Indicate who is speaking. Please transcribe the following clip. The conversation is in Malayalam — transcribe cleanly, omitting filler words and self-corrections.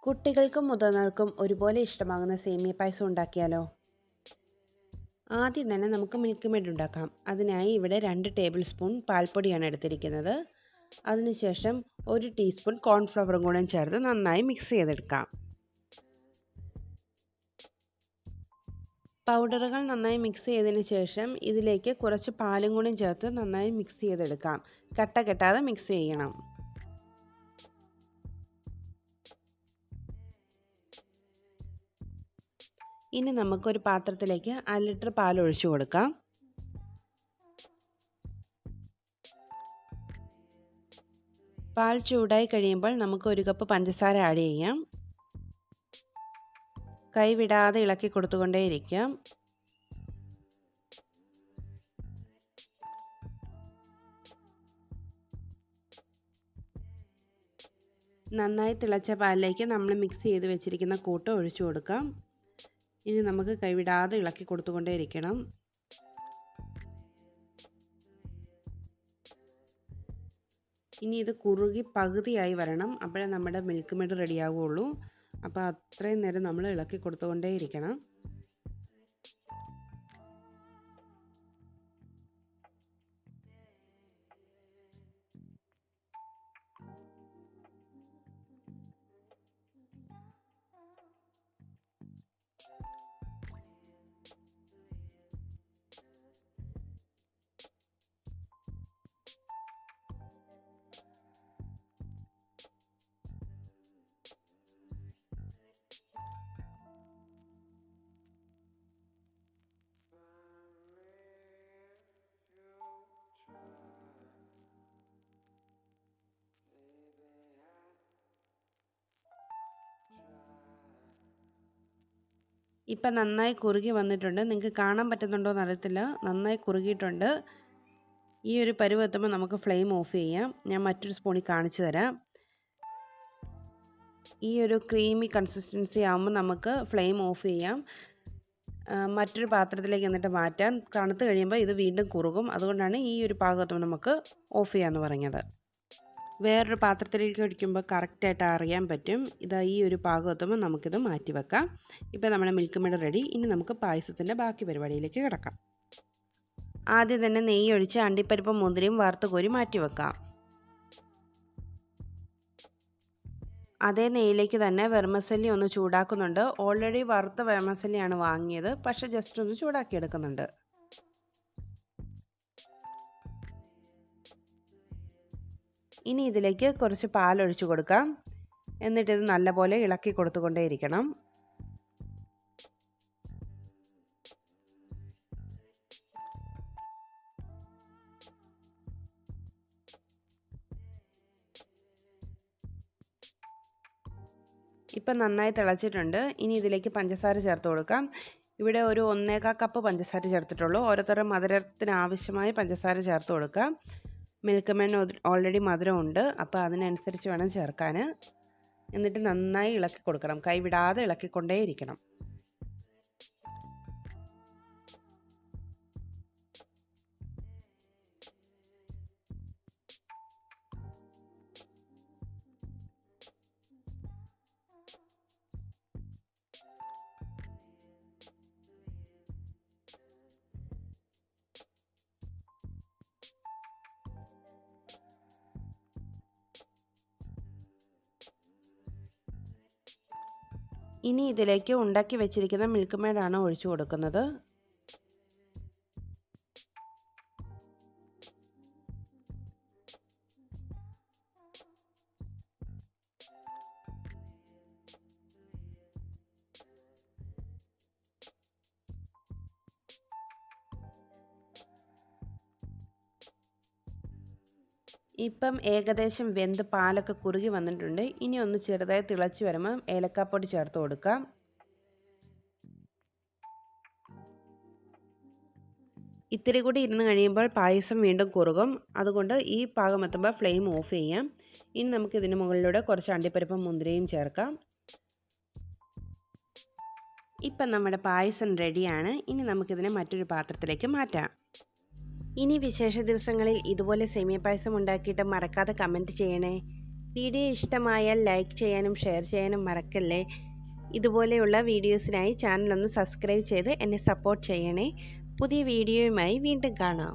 Speaker 1: കുട്ടികൾക്കും മുതിർന്നവർക്കും ഒരുപോലെ ഇഷ്ടമാകുന്ന സേമിയ പായസം ഉണ്ടാക്കിയാലോ? ആദ്യം തന്നെ നമുക്ക് മിൽക്ക് മെയ്ഡ് ഉണ്ടാക്കാം. അതിനായി ഇവിടെ 2 ടേബിൾ സ്പൂൺ പാൽപ്പൊടിയാണ് എടുത്തിരിക്കുന്നത്. അതിനുശേഷം 1 ടീസ്പൂൺ കോൺഫ്ലവറും കൂടെ ചേർത്ത് നന്നായി മിക്സ് ചെയ്തെടുക്കാം. പൗഡറുകൾ നന്നായി മിക്സ് ചെയ്തതിന് ശേഷം ഇതിലേക്ക് കുറച്ച് പാലും കൂടി ചേർത്ത് നന്നായി മിക്സ് ചെയ്തെടുക്കാം. കട്ട കെട്ടാതെ മിക്സ് ചെയ്യണം. ഇനി നമുക്കൊരു പാത്രത്തിലേക്ക് 1 ലിറ്റർ പാൽ ഒഴിച്ചു കൊടുക്കാം. പാൽ ചൂടായി കഴിയുമ്പോൾ നമുക്ക് 1 കപ്പ് പഞ്ചസാര ആഡ് ചെയ്യാം. കൈവിടാതെ ഇളക്കി കൊടുത്തുകൊണ്ടേയിരിക്കാം. നന്നായി തിളച്ച പാലിലേക്ക് നമ്മൾ മിക്സ് ചെയ്ത് വെച്ചിരിക്കുന്ന കൂട്ട് ഒഴിച്ചു കൊടുക്കാം. ഇനി നമുക്ക് കൈവിടാതെ ഇളക്കി കൊടുത്തുകൊണ്ടേയിരിക്കണം. ഇനി ഇത് കുറുകി പകുതിയായി വരണം. അപ്പോഴേ നമ്മുടെ മിൽക്ക് മെയ്ഡ് റെഡിയാവുകയുള്ളൂ. അപ്പോൾ അത്രയും നേരം നമ്മൾ ഇളക്കി കൊടുത്തുകൊണ്ടേയിരിക്കണം. ഇപ്പം നന്നായി കുറുകി വന്നിട്ടുണ്ട്. നിങ്ങൾക്ക് കാണാൻ പറ്റുന്നുണ്ടോ എന്നറിയത്തില്ല. നന്നായി കുറുകിയിട്ടുണ്ട്. ഈ ഒരു പരുവം എത്തുമ്പോൾ നമുക്ക് ഫ്ലെയിം ഓഫ് ചെയ്യാം. ഞാൻ മറ്റൊരു സ്പൂണിൽ കാണിച്ചു തരാം. ഈ ഒരു ക്രീമി കൺസിസ്റ്റൻസി ആകുമ്പോൾ നമുക്ക് ഫ്ലെയിം ഓഫ് ചെയ്യാം. മറ്റൊരു പാത്രത്തിലേക്ക് എന്നിട്ട് മാറ്റാം. തണുത്ത് കഴിയുമ്പോൾ ഇത് വീണ്ടും കുറുകും. അതുകൊണ്ടാണ് ഈ ഒരു പാകത്തുമ്പോൾ നമുക്ക് ഓഫ് ചെയ്യാമെന്ന് പറഞ്ഞത്. വേറൊരു പാത്രത്തിലേക്ക് ഒഴിക്കുമ്പോൾ കറക്റ്റായിട്ട് അറിയാൻ പറ്റും. ഇതാ ഈ ഒരു പാകം എത്തുമ്പോൾ നമുക്കിത് മാറ്റി വെക്കാം. ഇപ്പോൾ നമ്മുടെ മിൽക്ക് മെയ്ഡ് റെഡി. ഇനി നമുക്ക് പായസത്തിൻ്റെ ബാക്കി പരിപാടിയിലേക്ക് കിടക്കാം. ആദ്യം തന്നെ നെയ്യ് ഒഴിച്ച് അണ്ടിപ്പരിപ്പും മുന്തിരിയും വറുത്ത് കോരി മാറ്റി വെക്കാം. അതേ നെയ്യിലേക്ക് തന്നെ വെർമസല്ലി ഒന്ന് ചൂടാക്കുന്നുണ്ട്. ഓൾറെഡി വറുത്ത വെർമസല്ലിയാണ് വാങ്ങിയത്. പക്ഷേ ജസ്റ്റ് ഒന്ന് ചൂടാക്കി എടുക്കുന്നുണ്ട്. ഇനി ഇതിലേക്ക് കുറച്ച് പാലൊഴിച്ച് കൊടുക്കാം. എന്നിട്ടിത് നല്ലപോലെ ഇളക്കി കൊടുത്തുകൊണ്ടേയിരിക്കണം. ഇപ്പം നന്നായി തിളച്ചിട്ടുണ്ട്. ഇനി ഇതിലേക്ക് പഞ്ചസാര ചേർത്ത് കൊടുക്കാം. ഇവിടെ ഒരു 1.25 കപ്പ് പഞ്ചസാര ചേർത്തിട്ടുള്ളൂ. ഓരോരുത്തരുടെ മധുരത്തിന് ആവശ്യമായ പഞ്ചസാര ചേർത്ത് കൊടുക്കാം. മിൽക്ക് മെയ്ഡ് ഓൾറെഡി മധുരമുണ്ട്. അപ്പോൾ അതിനനുസരിച്ച് വേണം ചേർക്കാൻ. എന്നിട്ട് നന്നായി ഇളക്കി കൊടുക്കണം. കൈവിടാതെ ഇളക്കിക്കൊണ്ടേയിരിക്കണം. ഇനി ഇതിലേക്ക് ഉണ്ടാക്കി വെച്ചിരിക്കുന്ന മിൽക്ക് മെയ്ഡാണ് ഒഴിച്ചു കൊടുക്കുന്നത്. ഇപ്പം ഏകദേശം വെന്ത് പാലൊക്കെ കുറുകി വന്നിട്ടുണ്ട്. ഇനി ഒന്ന് ചെറുതായി തിളച്ച് വരുമ്പോൾ ഏലക്കാപ്പൊടി ചേർത്ത് കൊടുക്കാം. ഇത്തിരി കൂടി ഇരുന്ന് കഴിയുമ്പോൾ പായസം വീണ്ടും കുറുകും. അതുകൊണ്ട് ഈ പാകം എത്തുമ്പോൾ ഫ്ലെയിം ഓഫ് ചെയ്യാം. ഇനി നമുക്ക് ഇതിന് മുകളിലൂടെ കുറച്ച് അണ്ടിപ്പരിപ്പും മുന്തിരിയും ചേർക്കാം. ഇപ്പം നമ്മുടെ പായസം റെഡിയാണ്. ഇനി നമുക്കിതിനെ മറ്റൊരു പാത്രത്തിലേക്ക് മാറ്റാം. ഇനി വിശേഷ ദിവസങ്ങളിൽ ഇതുപോലെ സേമിയ പായസം ഉണ്ടാക്കിയിട്ട് മറക്കാതെ കമൻറ്റ് ചെയ്യണേ. വീഡിയോ ഇഷ്ടമായാൽ ലൈക്ക് ചെയ്യാനും ഷെയർ ചെയ്യാനും മറക്കല്ലേ. ഇതുപോലെയുള്ള വീഡിയോസിനായി ചാനൽ ഒന്ന് സബ്സ്ക്രൈബ് ചെയ്ത് എന്നെ സപ്പോർട്ട് ചെയ്യണേ. പുതിയ വീഡിയോയുമായി വീണ്ടും കാണാം.